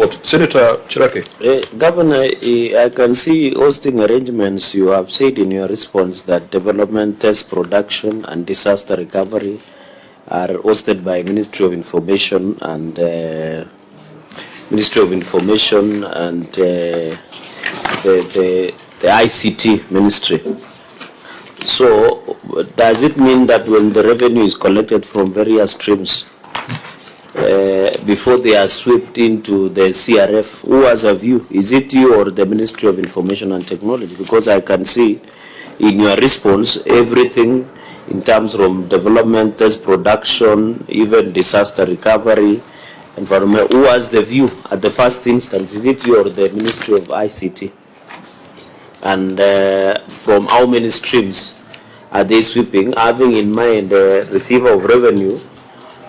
report. Senator Cherargei. Governor, I can see hosting arrangements. You have said in your response that development, test, production, and disaster recovery are hosted by Ministry of Information and the ICT Ministry. So, does it mean that when the revenue is collected from various streams, before they are swept into the CRF, who has a view? Is it you or the Ministry of Information and Technology? Because I can see in your response everything in terms of development, test, production, even disaster recovery, environment. Who has the view at the first instance? Is it you or the Ministry of ICT? And from how many streams are they sweeping, having in mind the receiver of revenue,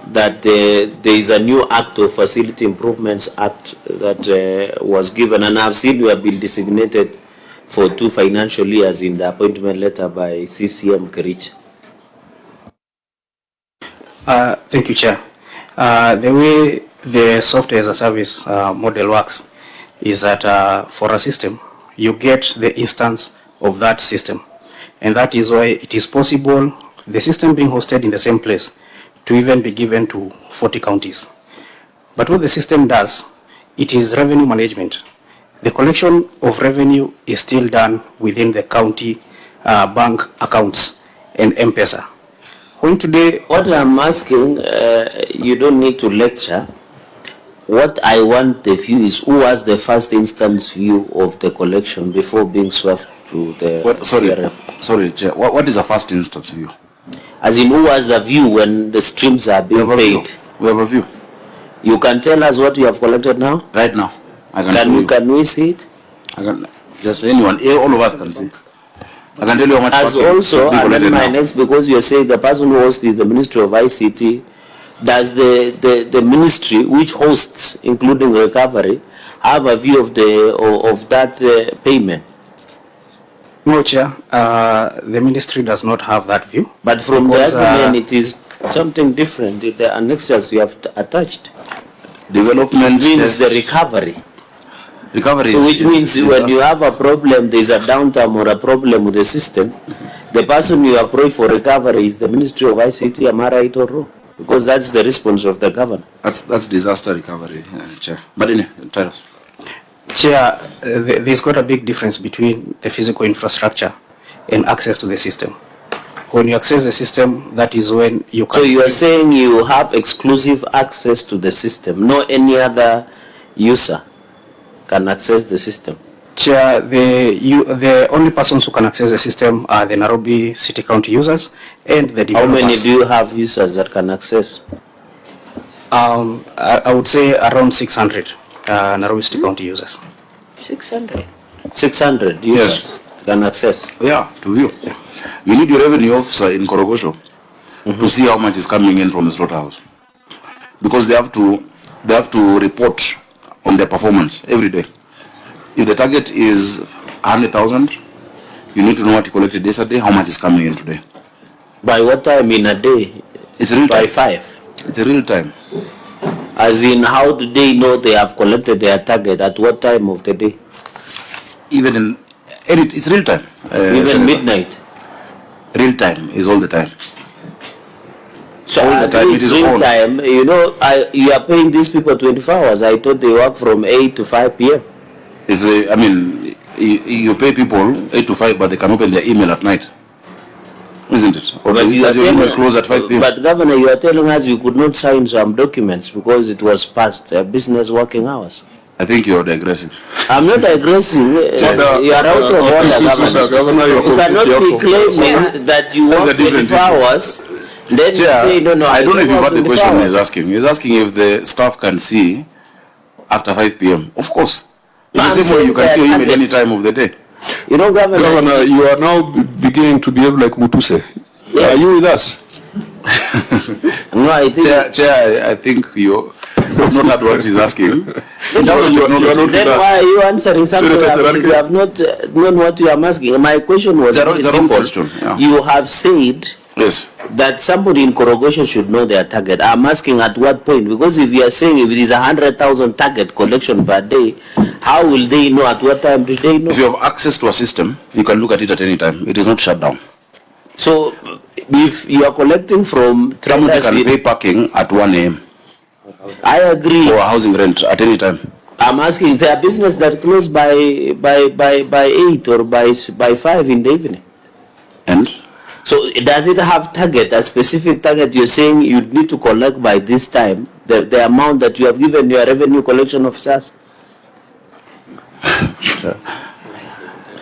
that there is a new Act of Facility Improvements Act that was given, and I've seen you have been designated for 2 financial years in the appointment letter by CCM Kerich. Thank you, Chair. The way the software as a service model works is that for a system, you get the instance of that system. And that is why it is possible, the system being hosted in the same place, to even be given to 40 counties. But what the system does, it is revenue management. The collection of revenue is still done within the county bank accounts and M-Pesa. When today, what I'm asking, you don't need to lecture. What I want the view is who has the first instance view of the collection before being swept to the CRF. Sorry, Chair, what is a first instance view? As in, who has a view when the streams are being paid? We have a view. You can tell us what you have collected now? Right now. I can show you. Can we see it? I can, just anyone, all of us can see. I can tell you how much. As also, and then my next, because you're saying the person who hosts is the Ministry of ICT, does the ministry which hosts, including recovery, have a view of that payment? No, Chair, the ministry does not have that view. But from the agreement, it is something different. The annexures you have attached. Development means the recovery. Recovery. So which means when you have a problem, there is a downtime or a problem with the system, the person you approach for recovery is the Ministry of ICT. Am I right or wrong? Because that's the response of the governor. That's disaster recovery, Chair. But anyway, tell us. Chair, there's quite a big difference between the physical infrastructure and access to the system. When you access the system, that is when you can... So you are saying you have exclusive access to the system, no any other user can access the system? Chair, the only persons who can access the system are the Nairobi City County users and the developers. How many do you have users that can access? I would say around 600 Nairobi City County users. 600? 600 users can access? Yeah, to view. Yeah. You need your revenue officer in Korogosho to see how much is coming in from the slaughterhouse. Because they have to report on their performance every day. If the target is 100,000, you need to know what you collected yesterday, how much is coming in today. By what time in a day? It's real time. By 5? It's a real time. As in, how do they know they have collected their target? At what time of the day? Even in, it's real time. Even midnight? Real time is all the time. So all the time it is real time. You know, you are paying these people 24 hours. I thought they work from 8 to 5 p.m. I mean, you pay people 8 to 5, but they can open their email at night. Isn't it? Or but does your email close at 5 p.m.? But Governor, you are telling us you could not sign some documents because it was past business working hours. I think you're digressing. I'm not digressing. You are out of order, Governor. You cannot be claiming that you work 24 hours. Then you say, no, I don't know if you got the question he's asking. He's asking if the staff can see after 5 p.m. Of course. It's the same way you can see your email any time of the day. You know, Governor, you are now beginning to behave like Mutuse. Yes. Are you with us? No, I think... Chair, I think you have not heard what he's asking. Then why are you answering something you have not known what you are asking? My question was it's a wrong question. Yeah. You have said Yes. That somebody in Korogosho should know their target. I'm asking at what point? Because if you are saying if it is 100,000 target collection per day, how will they know? At what time do they know? If you have access to a system, you can look at it at any time. It is not shut down. So if you are collecting from Somebody traders, can pay parking at 1 a.m. I agree. or housing rent at any time. I'm asking, is there a business that close by 8 or by 5 in the evening? And So does it have target, a specific target? You're saying you need to collect by this time the amount that you have given your revenue collection officers?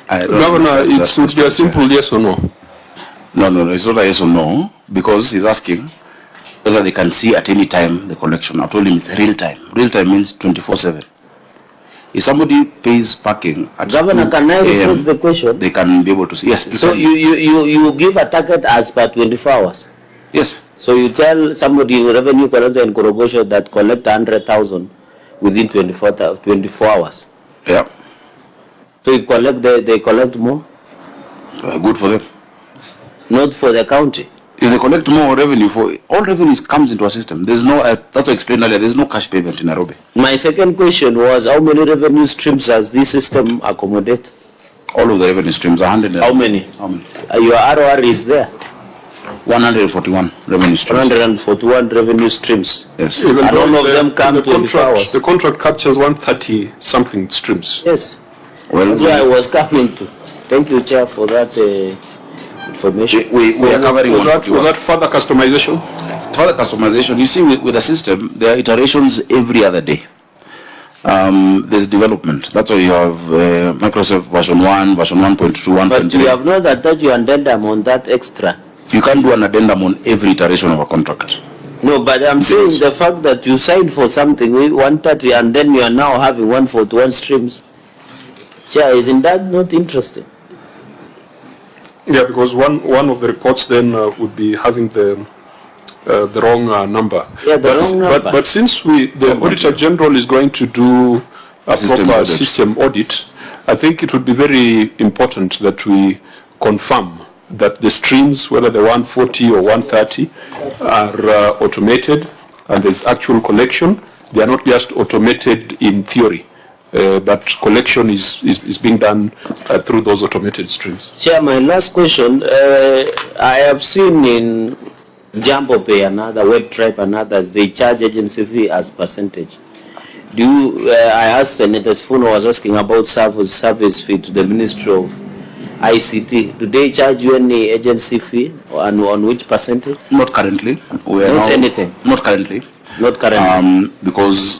Governor, it should be a simple yes or no. No, it's not a yes or no, because he's asking whether they can see at any time the collection. I've told him it's real time. Real time means 24/7. If somebody pays parking at Governor, 2 can I rephrase a.m., the question? they can be able to see. Yes. So you give a target as per 24 hours. Yes. So you tell somebody in revenue collector in Korogosho that collect 100,000 within 24 hours. Yeah. So if they collect more, Good for them. not for the county. If they collect more revenue, for all revenues comes into a system. There's no. That's what I explained earlier. There's no cash payment in Nairobi. My second question was, how many revenue streams does this system accommodate? All of the revenue streams, 100. How many? How many? Your ROR is there. 141 revenue streams. 141 revenue streams. Yes. Even And though all of the- them come the 24 hours. The contract captures 130 something streams. Yes. Well, That's where I was coming to. Thank you, Chair, for that information. we are covering Was 141. that further customization? Further customization, you see with the system, there are iterations every other day. There's development. That's why you have Microsoft version 1, version 1.2, 1.3. But you have not attached your addendum on that extra. You can't do an addendum on every iteration of a contract. No, but I'm saying the fact that you signed for something with 130 and then you are now having 141 streams. Chair, isn't that not interesting? Yeah, because one of the reports then would be having the wrong number. Yeah, the wrong number. But since the Auditor General is going to do a System proper audit. system audit, I think it would be very important that we confirm that the streams, whether they're 140 or 130, are automated and there's actual collection. They are not just automated in theory, but collection is being done through those automated streams. Chair, my last question. I have seen in Jambo Pay and other Web Tribe and others, they charge agency fee as percentage. I asked Senator Sifuna was asking about service fee to the Ministry of ICT. Do they charge you any agency fee and on which percentage? Not currently. We are Not now, anything? Not currently. Not currently. Because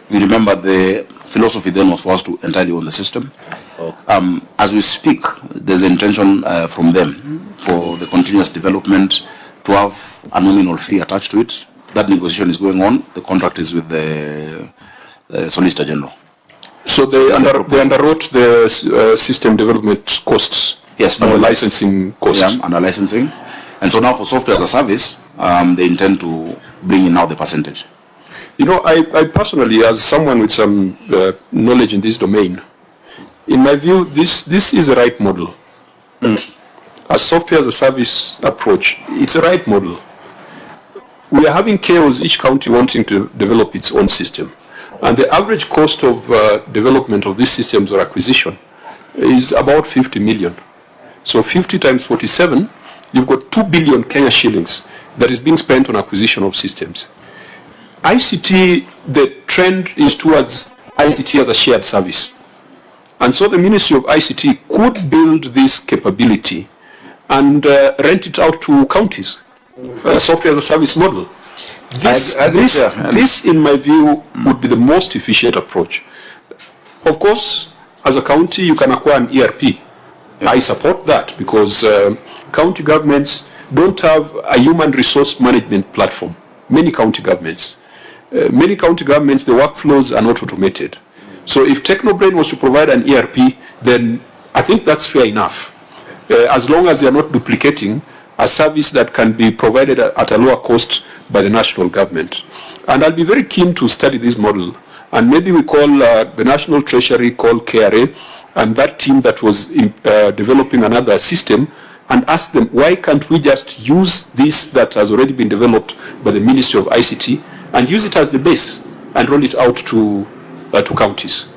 you remember the philosophy then was for us to entirely own the system. Okay. As we speak, there's an intention from them for the continuous development to have a nominal fee attached to it. That negotiation is going on. The contract is with the Solicitor General. So they underwrote the system development costs. Yes, and the more or less. licensing costs. Yeah, and the licensing. And so now for software as a service, they intend to bring in now the percentage. You know, I personally, as someone with some knowledge in this domain, in my view, this is the right model. A software as a service approach, it's the right model. We are having chaos, each county wanting to develop its own system. And the average cost of development of these systems or acquisition is about 50 million. So 50 times 47, you've got 2 billion Kenya shillings that is being spent on acquisition of systems. ICT, the trend is towards ICT as a shared service. And so the Ministry of ICT could build this capability and rent it out to counties, software as a service model. This, in my view, would be the most efficient approach. Of course, as a county, you can acquire an ERP. I support that because county governments don't have a human resource management platform. Many county governments, the workflows are not automated. So if Technobrain was to provide an ERP, then I think that's fair enough. As long as they are not duplicating a service that can be provided at a lower cost by the national government. And I'll be very keen to study this model. And maybe we call the National Treasury, call KRA, and that team that was developing another system, and ask them, why can't we just use this that has already been developed by the Ministry of ICT and use it as the base and roll it out to counties?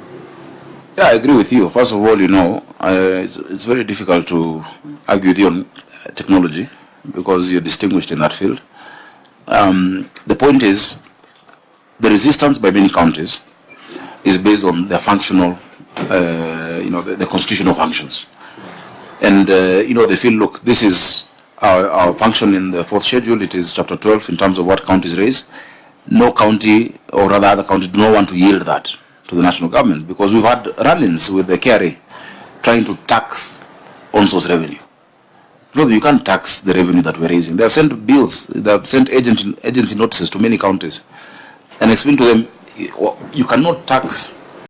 Yeah, I agree with you. First of all, it's very difficult to argue with you on technology because you're distinguished in that field. The point is, the resistance by many counties is based on their functional, the constitutional functions. And, they feel, look, this is our function in the 4th schedule. It is chapter 12 in terms of what counties raise. No county, or rather other counties, do not want to yield that to the national government because we've had run-ins with the KRA trying to tax on-source revenue. No, you can't tax the revenue that we're raising. They have sent bills, they have sent agency notices to many counties and explain to them, you cannot tax